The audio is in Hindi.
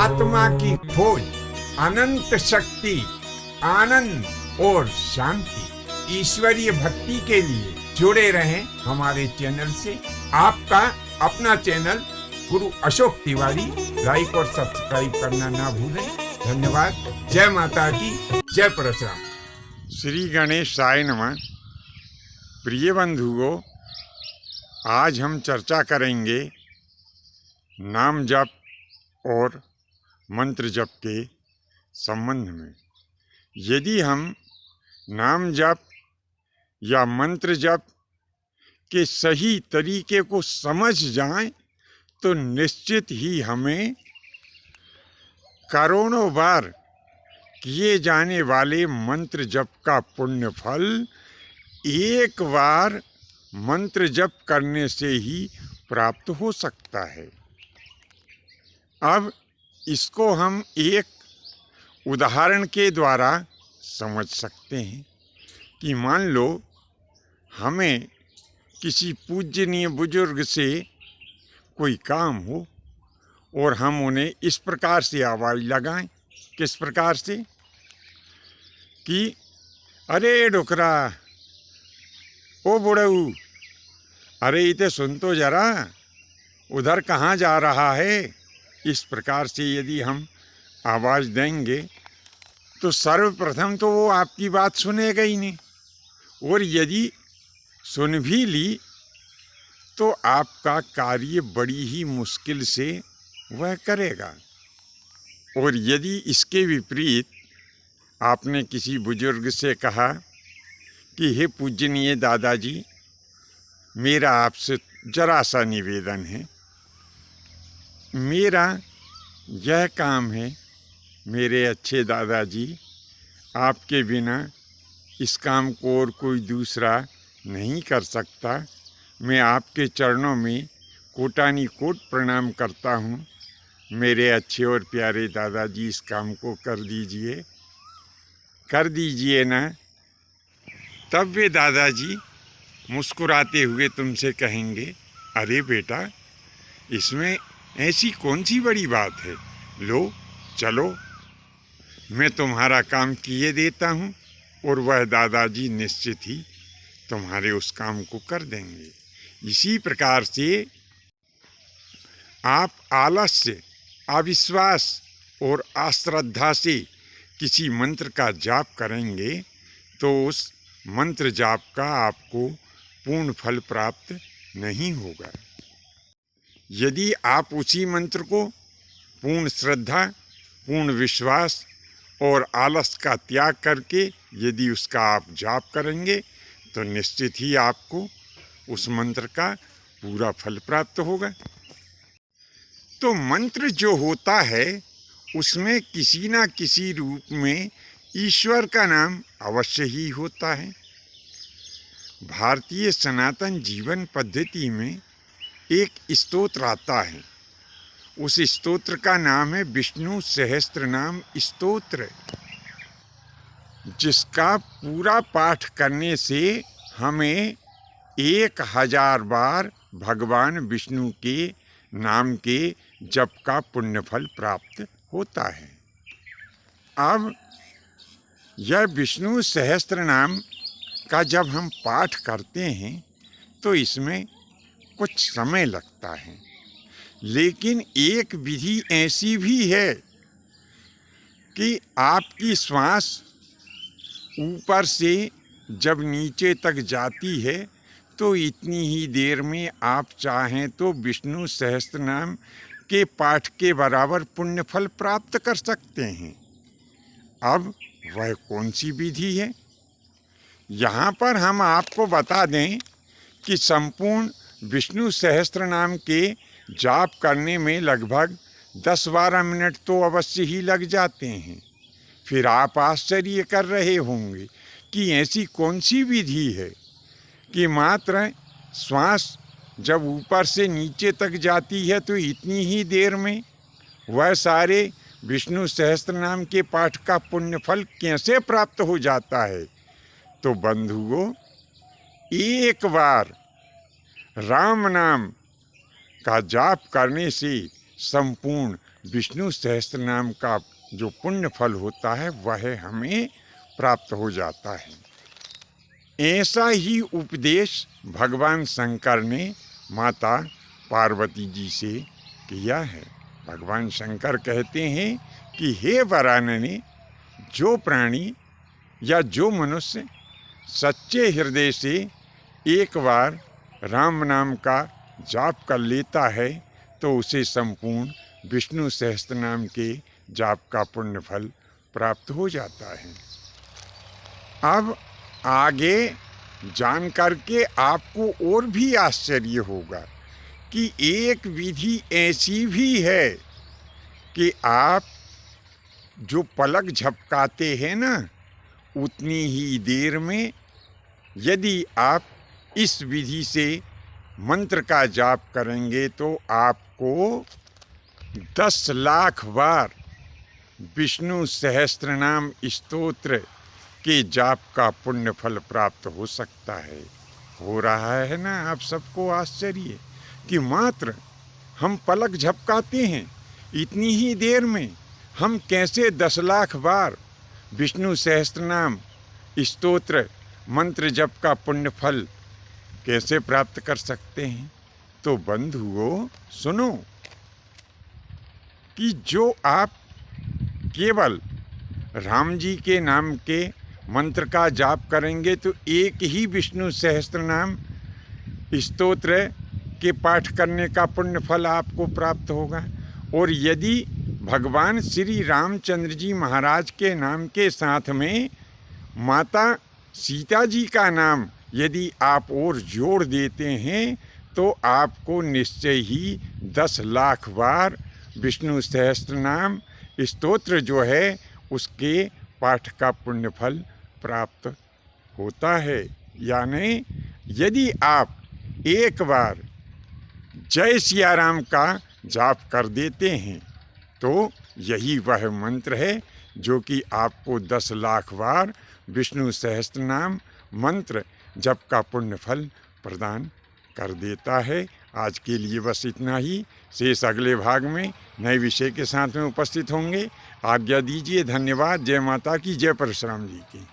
आत्मा की खोज, अनंत शक्ति, आनंद और शांति, ईश्वरीय भक्ति के लिए जुड़े रहें हमारे चैनल से। आपका अपना चैनल गुरु अशोक तिवारी, लाइक और सब्सक्राइब करना ना भूलें। धन्यवाद। जय माता की, जय परशुराम। श्री गणेशाय नमः। प्रिय बंधुओं, आज हम चर्चा करेंगे नाम जप और मंत्र जप के संबंध में। यदि हम नाम जप या मंत्र जप के सही तरीके को समझ जाएं, तो निश्चित ही हमें करोड़ों बार किए जाने वाले मंत्र जप का पुण्य फल एक बार मंत्र जप करने से ही प्राप्त हो सकता है। अब इसको हम एक उदाहरण के द्वारा समझ सकते हैं कि मान लो हमें किसी पूजनीय बुजुर्ग से कोई काम हो और हम उन्हें इस प्रकार से आवाज़ लगाएं। किस प्रकार से? कि अरे डोकरा, ओ बुढ़ऊ, अरे इते सुन तो जरा, उधर कहाँ जा रहा है। इस प्रकार से यदि हम आवाज़ देंगे तो सर्वप्रथम तो वो आपकी बात सुनेगा ही नहीं, और यदि सुन भी ली तो आपका कार्य बड़ी ही मुश्किल से वह करेगा। और यदि इसके विपरीत आपने किसी बुजुर्ग से कहा कि हे पूजनीय दादाजी, मेरा आपसे जरा सा निवेदन है, मेरा यह काम है, मेरे अच्छे दादाजी, आपके बिना इस काम को और कोई दूसरा नहीं कर सकता। मैं आपके चरणों में कोटानी कोट प्रणाम करता हूँ। मेरे अच्छे और प्यारे दादाजी, इस काम को कर दीजिए ना। तब वे दादाजी मुस्कुराते हुए तुमसे कहेंगे, अरे बेटा, इसमें ऐसी कौन सी बड़ी बात है, लो चलो, मैं तुम्हारा काम किए देता हूँ। और वह दादाजी निश्चित ही तुम्हारे उस काम को कर देंगे। इसी प्रकार से आप आलस्य, अविश्वास और अश्रद्धा से किसी मंत्र का जाप करेंगे तो उस मंत्र जाप का आपको पूर्ण फल प्राप्त नहीं होगा। यदि आप उसी मंत्र को पूर्ण श्रद्धा, पूर्ण विश्वास और आलस का त्याग करके यदि उसका आप जाप करेंगे तो निश्चित ही आपको उस मंत्र का पूरा फल प्राप्त होगा। तो मंत्र जो होता है उसमें किसी न किसी रूप में ईश्वर का नाम अवश्य ही होता है। भारतीय सनातन जीवन पद्धति में एक स्तोत्र आता है, उस स्तोत्र का नाम है विष्णु सहस्त्रनाम स्तोत्र, जिसका पूरा पाठ करने से हमें 1000 बार भगवान विष्णु के नाम के जप का पुण्य फल प्राप्त होता है। अब यह विष्णु सहस्त्रनाम का जब हम पाठ करते हैं तो इसमें कुछ समय लगता है, लेकिन एक विधि ऐसी भी है कि आपकी श्वास ऊपर से जब नीचे तक जाती है तो इतनी ही देर में आप चाहें तो विष्णु सहस्त्रनाम के पाठ के बराबर पुण्य फल प्राप्त कर सकते हैं। अब वह कौन सी विधि है? यहाँ पर हम आपको बता दें कि संपूर्ण विष्णु सहस्त्रनाम के जाप करने में लगभग 10-12 मिनट तो अवश्य ही लग जाते हैं। फिर आप आश्चर्य कर रहे होंगे कि ऐसी कौन सी विधि है कि मात्र श्वास जब ऊपर से नीचे तक जाती है तो इतनी ही देर में वह सारे विष्णु सहस्त्रनाम के पाठ का पुण्य फल कैसे प्राप्त हो जाता है। तो बंधुओं, एक बार राम नाम का जाप करने से संपूर्ण विष्णु सहस्त्र नाम का जो पुण्य फल होता है वह हमें प्राप्त हो जाता है। ऐसा ही उपदेश भगवान शंकर ने माता पार्वती जी से किया है। भगवान शंकर कहते हैं कि हे वरानने, जो प्राणी या जो मनुष्य सच्चे हृदय से एक बार राम नाम का जाप कर लेता है तो उसे संपूर्ण विष्णु सहस्त्र नाम के जाप का पुण्य फल प्राप्त हो जाता है। अब आगे जान करके आपको और भी आश्चर्य होगा कि एक विधि ऐसी भी है कि आप जो पलक झपकाते हैं ना, उतनी ही देर में यदि आप इस विधि से मंत्र का जाप करेंगे तो आपको 10 लाख बार विष्णु सहस्त्रनाम स्तोत्र के जाप का पुण्य फल प्राप्त हो सकता है। हो रहा है ना आप सबको आश्चर्य कि मात्र हम पलक झपकाते हैं, इतनी ही देर में हम कैसे 10 लाख बार विष्णु सहस्त्रनाम स्तोत्र मंत्र जप का पुण्य फल कैसे प्राप्त कर सकते हैं। तो बंधुओं सुनो कि जो आप केवल राम जी के नाम के मंत्र का जाप करेंगे तो एक ही विष्णु सहस्त्र नाम स्तोत्र के पाठ करने का पुण्य फल आपको प्राप्त होगा। और यदि भगवान श्री रामचंद्र जी महाराज के नाम के साथ में माता सीता जी का नाम यदि आप और जोड़ देते हैं तो आपको निश्चय ही 10 लाख बार विष्णु सहस्त्र नाम स्तोत्र जो है उसके पाठ का पुण्य फल प्राप्त होता है। यानी यदि आप एक बार जय सिया राम का जाप कर देते हैं तो यही वह मंत्र है जो कि आपको 10 लाख बार विष्णु सहस्त्र नाम मंत्र जप का पुण्य फल प्रदान कर देता है। आज के लिए बस इतना ही। शेष अगले भाग में नए विषय के साथ में उपस्थित होंगे। आज्ञा दीजिए। धन्यवाद। जय माता की, जय परशुराम जी की।